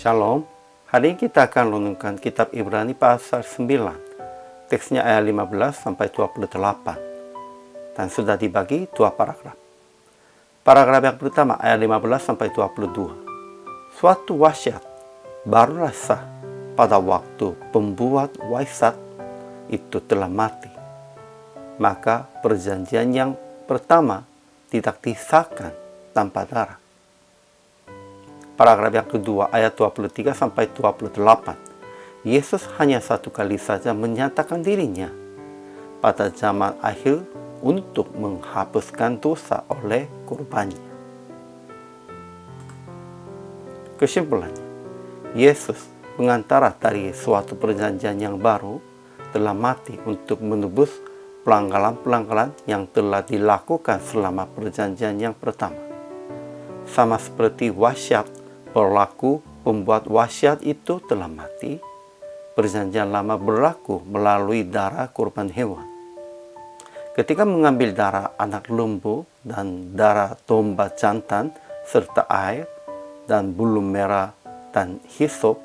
Shalom, hari ini kita akan renungkan kitab Ibrani pasal 9. Teksnya ayat 15 sampai 28. Dan sudah dibagi dua paragraf. Paragraf yang pertama ayat 15 sampai 22. Suatu wasiat barulah sah pada waktu pembuat wasiat itu telah mati. Maka perjanjian yang pertama tidak disahkan tanpa darah. Paragraf yang kedua ayat 23 sampai 28. Yesus hanya satu kali saja menyatakan dirinya pada zaman akhir untuk menghapuskan dosa oleh kurbannya. Kesimpulannya, Yesus pengantara dari suatu perjanjian yang baru telah mati untuk menebus pelanggaran-pelanggaran yang telah dilakukan selama perjanjian yang pertama. Sama seperti wasiat berlaku, pembuat wasiat itu telah mati. Perjanjian lama berlaku melalui darah kurban hewan. Ketika mengambil darah anak lembu dan darah domba jantan serta air dan bulu merah dan hisop,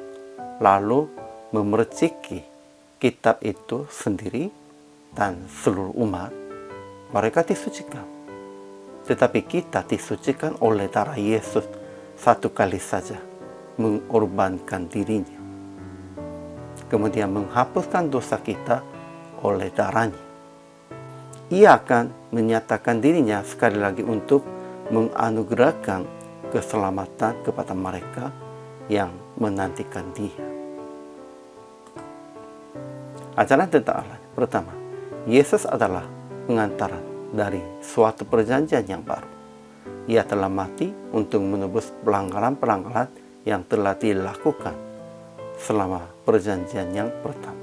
lalu memerciki kitab itu sendiri dan seluruh umat, mereka disucikan. Tetapi kita disucikan oleh darah Yesus satu kali saja, mengorbankan dirinya. Kemudian menghapuskan dosa kita oleh darahnya. Ia akan menyatakan dirinya sekali lagi untuk menganugerahkan keselamatan kepada mereka yang menantikan Dia. Ajaran tentang Allah. Pertama, Yesus adalah pengantara dari suatu perjanjian yang baru. Ia telah mati untuk menebus pelanggaran-pelanggaran yang telah dilakukan selama perjanjian yang pertama.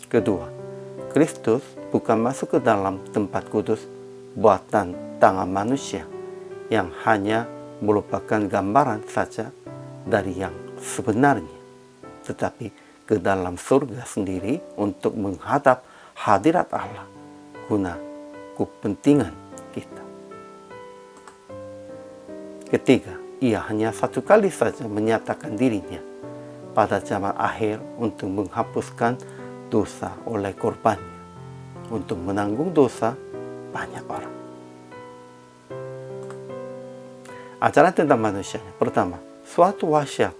Kedua, Kristus bukan masuk ke dalam tempat kudus buatan tangan manusia yang hanya merupakan gambaran saja dari yang sebenarnya, tetapi ke dalam surga sendiri untuk menghadap hadirat Allah guna kepentingan kita. Ketiga, ia hanya satu kali saja menyatakan dirinya pada zaman akhir untuk menghapuskan dosa oleh korbannya, untuk menanggung dosa banyak orang. Ajaran tentang manusianya. Pertama, suatu wasiat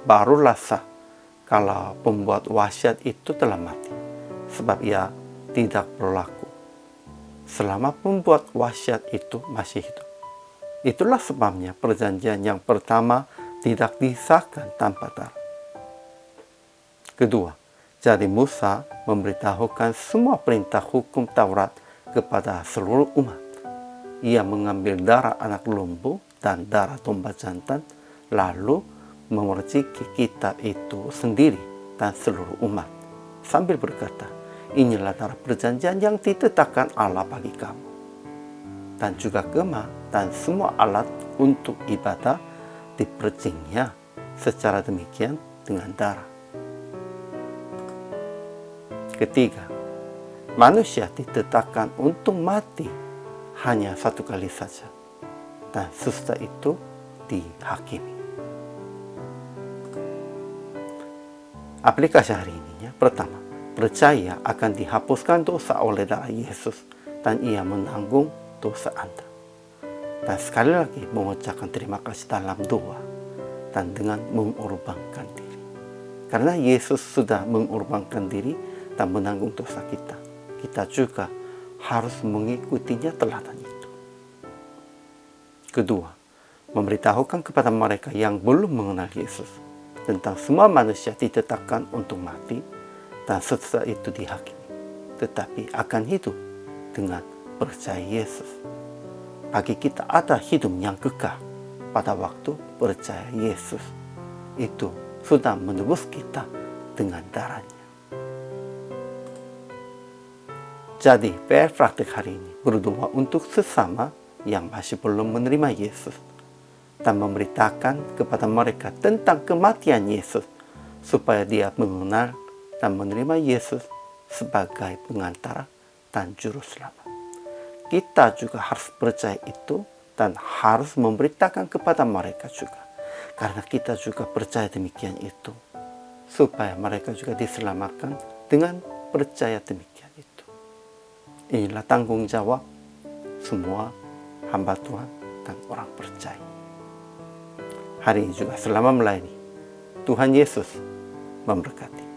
barulah sah kalau pembuat wasiat itu telah mati, sebab ia tidak berlaku selama pembuat wasiat itu masih hidup. Itulah sebabnya perjanjian yang pertama tidak disahkan tanpa darah. Kedua, jadi Musa memberitahukan semua perintah hukum Taurat kepada seluruh umat. Ia mengambil darah anak lembu dan darah domba jantan, lalu memerciki kitab itu sendiri dan seluruh umat, sambil berkata, inilah darah perjanjian yang ditetapkan Allah bagi kamu. Dan juga kemah dan semua alat untuk ibadah dipercingnya secara demikian dengan darah. Ketiga, manusia ditetapkan untuk mati hanya satu kali saja, dan sesudah itu dihakimi. Aplikasi hari ini, pertama, percaya akan dihapuskan dosa oleh darah Yesus dan ia menanggung dosa Anda. Dan sekali lagi mengucapkan terima kasih dalam doa dan dengan mengorbankan diri. Karena Yesus sudah mengorbankan diri dan menanggung dosa kita, kita juga harus mengikutinya teladan itu. Kedua, memberitahukan kepada mereka yang belum mengenal Yesus tentang semua manusia ditetapkan untuk mati dan setelah itu dihakimi, tetapi akan hidup dengan percaya Yesus. Bagi kita ada hidup yang kekal pada waktu percaya Yesus. Itu sudah menebus kita dengan darahnya. Jadi, PR praktik hari ini berdoa untuk sesama yang masih belum menerima Yesus dan memberitakan kepada mereka tentang kematian Yesus supaya dia mengenal dan menerima Yesus sebagai pengantara dan juru selamat. Kita juga harus percaya itu dan harus memberitakan kepada mereka juga. Karena kita juga percaya demikian itu, supaya mereka juga diselamatkan dengan percaya demikian itu. Inilah tanggung jawab semua hamba Tuhan dan orang percaya. Hari ini juga selama melayani, Tuhan Yesus memberkati.